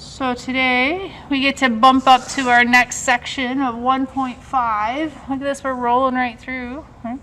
So today we get to bump up to our next section of 1.5. Look at this, we're rolling right through. Right?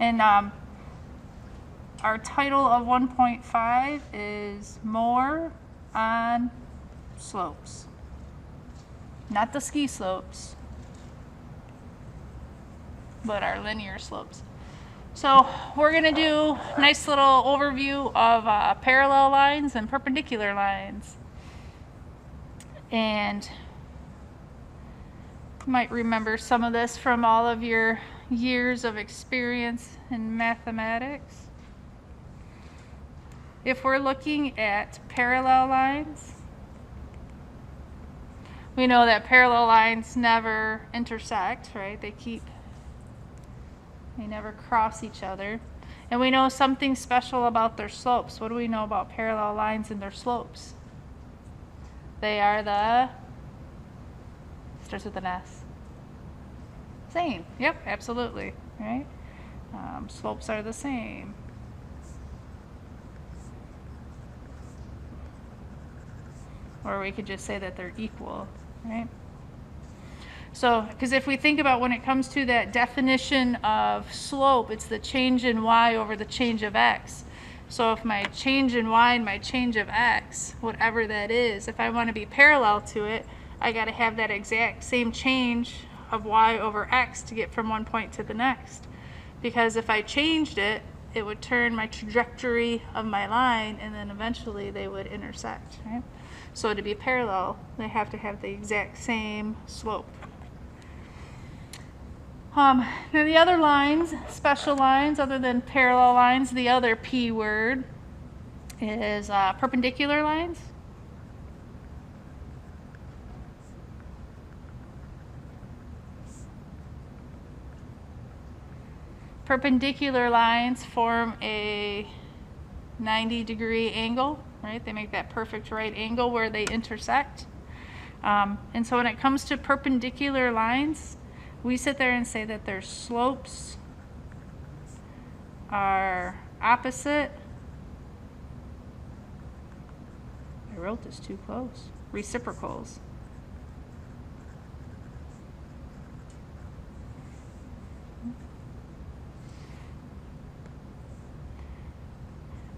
And our title of 1.5 is More on Slopes. Not the ski slopes, but our linear slopes. So we're going to do a nice little overview of parallel lines and perpendicular lines. And you might remember some of this from all of your years of experience in mathematics. If we're looking at parallel lines, we know that parallel lines never intersect, right? They never cross each other. And we know something special about their slopes. What do we know about parallel lines and their slopes? They are starts with an S. Same. Yep, absolutely. Right? Slopes are the same. Or we could just say that they're equal, right? So, because if we think about when it comes to that definition of slope, it's the change in y over the change of x. So if my change in y and my change of x, whatever that is, if I want to be parallel to it, I got to have that exact same change of y over x to get from one point to the next. Because if I changed it, it would turn my trajectory of my line, and then eventually they would intersect, right? So to be parallel, they have to have the exact same slope. Now the other lines, special lines, other than parallel lines, the other P word is perpendicular lines. Perpendicular lines form a 90-degree angle, right? They make that perfect right angle where they intersect. And so when it comes to perpendicular lines, we sit there and say that their slopes are opposite. I wrote this too close. Reciprocals.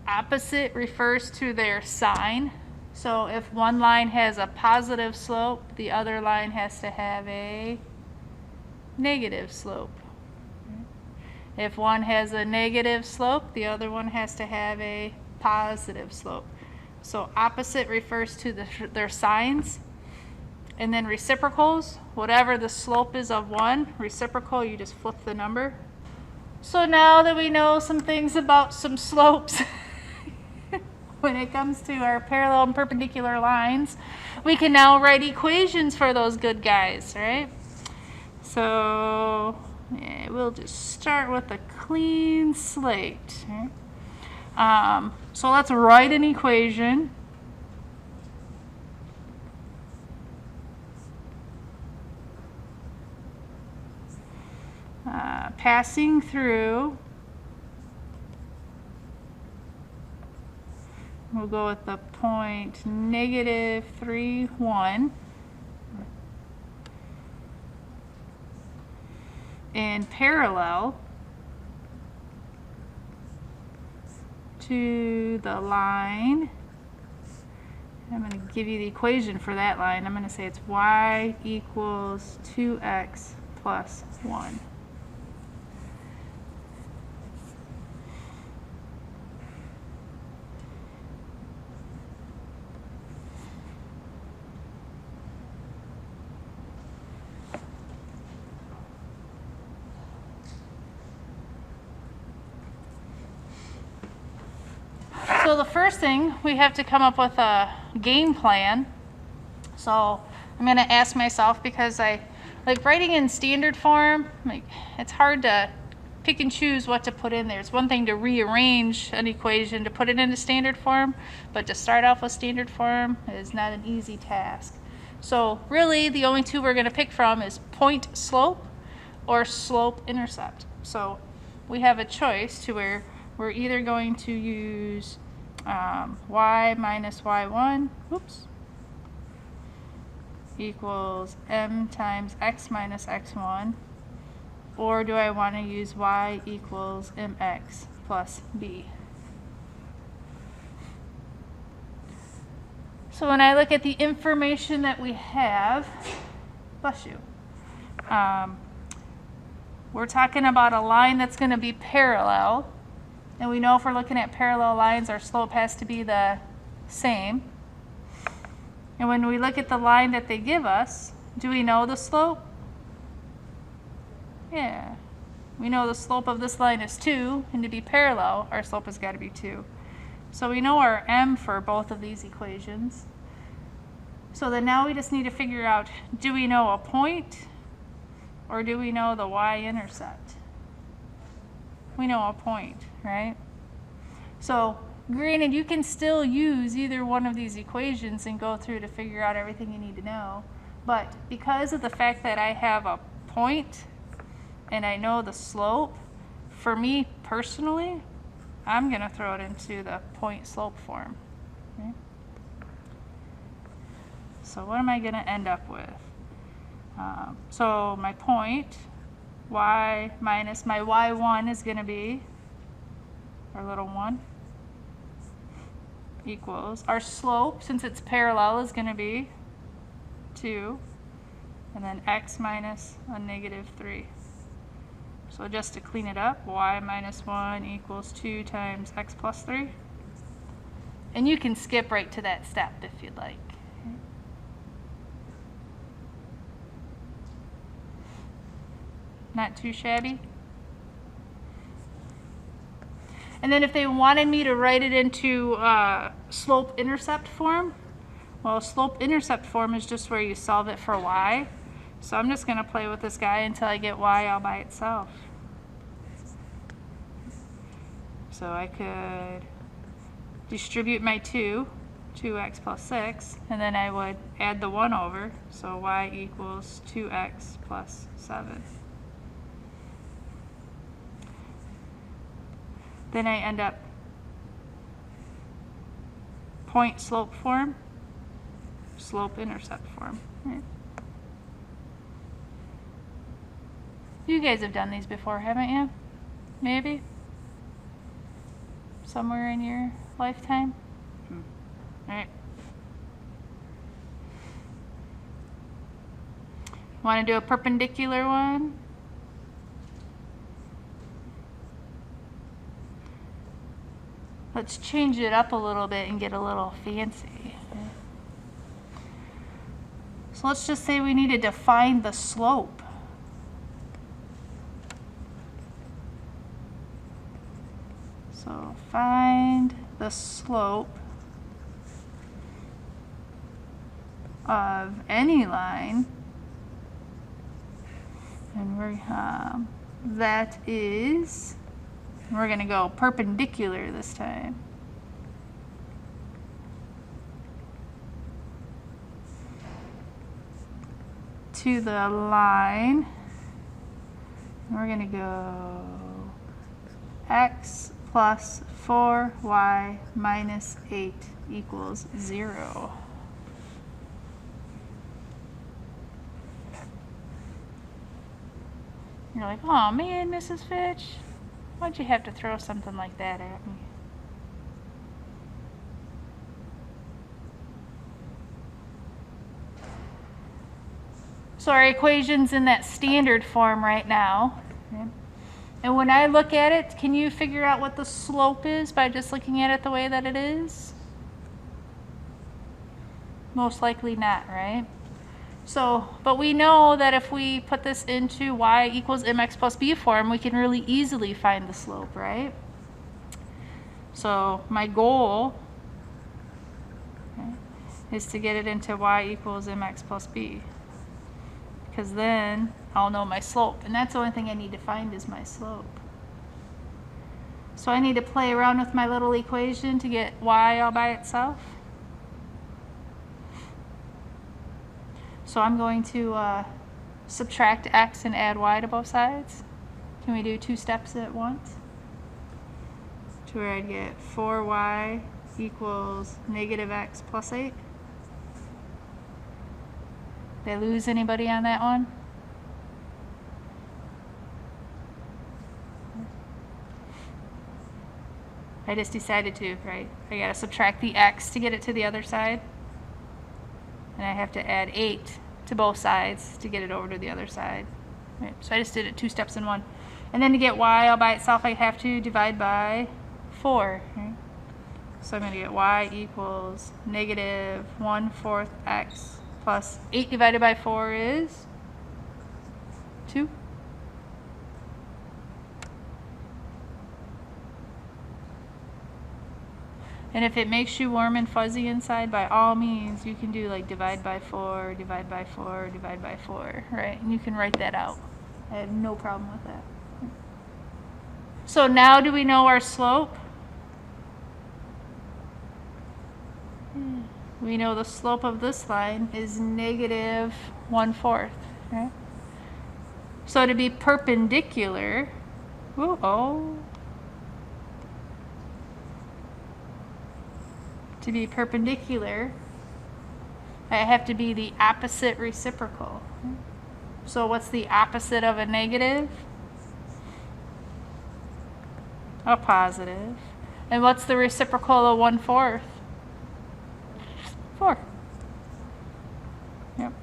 Opposite refers to their sign. So if one line has a positive slope, the other line has to have a negative slope. If one has a negative slope, the other one has to have a positive slope. So opposite refers to their signs. And then reciprocals, whatever the slope is of one, reciprocal, you just flip the number. So now that we know some things about some slopes, when it comes to our parallel and perpendicular lines, we can now write equations for those good guys, right? So yeah, we'll just start with a clean slate. Right? So let's write an equation. Passing through, we'll go with the point -3, 1. And parallel to the line. I'm going to give you the equation for that line. I'm going to say it's y equals 2x plus 1. So the first thing, we have to come up with a game plan. So I'm going to ask myself, because I like writing in standard form, it's hard to pick and choose what to put in there. It's one thing to rearrange an equation to put it into standard form, but to start off with standard form is not an easy task. So really the only two we're going to pick from is point slope or slope intercept. So we have a choice to where we're either going to use y minus y1, oops, equals m times x minus x1, or do I want to use y equals mx plus b? So when I look at the information that we have, bless you, we're talking about a line that's going to be parallel, and we know if we're looking at parallel lines, our slope has to be the same. And when we look at the line that they give us, do we know the slope? Yeah. We know the slope of this line is 2, and to be parallel, our slope has got to be 2. So we know our m for both of these equations. So then now we just need to figure out, do we know a point, or do we know the y-intercept? We know a point, right? So granted, you can still use either one of these equations and go through to figure out everything you need to know. But because of the fact that I have a point and I know the slope, for me personally, I'm going to throw it into the point slope form. Okay? So what am I going to end up with? So my point, y minus my y1 is going to be our little 1, equals our slope, since it's parallel, is going to be 2, and then x minus a negative 3. So just to clean it up, y minus 1 equals 2 times x plus 3. And you can skip right to that step if you'd like. Not too shabby. And then if they wanted me to write it into slope-intercept form, well, slope-intercept form is just where you solve it for y. So I'm just going to play with this guy until I get y all by itself. So I could distribute my 2x plus 6, and then I would add the 1 over, so y equals 2x plus 7. Then I end up point slope form, slope intercept form. Right? You guys have done these before, haven't you? Maybe? Somewhere in your lifetime? Alright. Want to do a perpendicular one? Let's change it up a little bit and get a little fancy. So let's just say we need to define the slope. So find the slope of any line, and that is, we're going to go perpendicular this time. To the line, we're going to go x plus 4y minus 8 equals 0. You're like, oh man, Mrs. Fitch, why'd you have to throw something like that at me? So our equation's in that standard form right now. Okay. And when I look at it, can you figure out what the slope is by just looking at it the way that it is? Most likely not, right? So, but we know that if we put this into y equals mx plus b form, we can really easily find the slope, right? So my goal, okay, is to get it into y equals mx plus b, because then I'll know my slope, and that's the only thing I need to find is my slope. So I need to play around with my little equation to get y all by itself. So I'm going to subtract x and add y to both sides. Can we do 2 steps at once? To where I'd get 4y equals negative x plus 8. Did I lose anybody on that one? I just decided to, right? I gotta subtract the x to get it to the other side. And I have to add 8 to both sides to get it over to the other side. Right, so I just did it 2 steps in one. And then to get y all by itself, I have to divide by 4. Right? So I'm going to get y equals negative 1/4 x plus 8 divided by 4 is 2. And if it makes you warm and fuzzy inside, by all means, you can do like divide by 4, divide by 4, divide by 4, right? And you can write that out. I have no problem with that. So now do we know our slope? We know the slope of this line is negative 1/4, right? So to be perpendicular, to be perpendicular, I have to be the opposite reciprocal. So what's the opposite of a negative? A positive. And what's the reciprocal of 1/4? 4. Yep.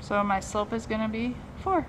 So my slope is going to be 4.